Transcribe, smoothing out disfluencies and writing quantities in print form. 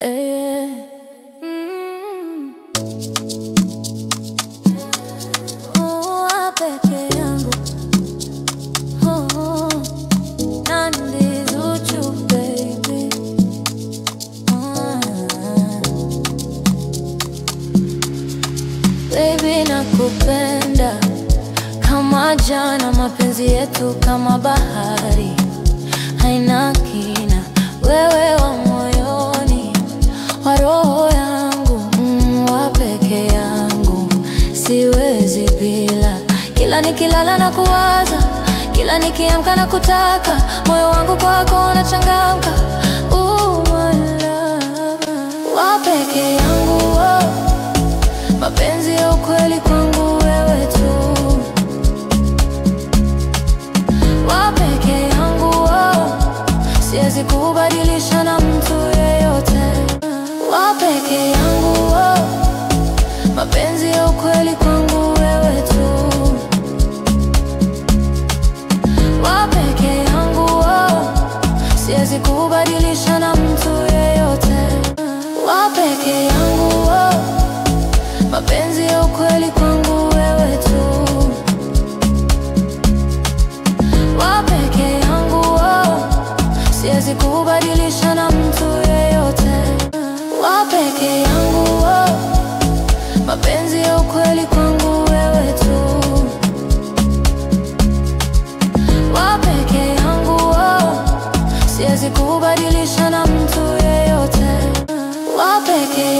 Eh, oh, peke yangu. Oh, Nandy Zuchu, baby. Baby, nakupenda kama jana, mapenzi yetu kama bahari haina kina, wewe wa moyoni, wa roho yangu, wa peke yangu, siwezi bila. Kila nikilala na kuwaza, kila nikiamka na kutaka, moyo wangu kwako unachangamka. My love, wa peke yangu, mapenzi ya ukweli kwangu wewe tu. Wa peke yangu, siwezi kubadilisha na mtu yeyote. Wa peke yangu, mapenzi ya ukweli kwangu wewe tu. Wa peke yangu, siwezi kubadilisha na mtu yeyote. Wa peke yangu, mapenzi ya ukweli kwangu wewe tu. Wa peke yangu, siwezi kubadilisha na mtu yeyote. Wa peke yangu, mapenzi ya ukweli kwangu wewe tu. Wa peke yangu, siwezi kubadilisha na mtu yeyote. Wa peke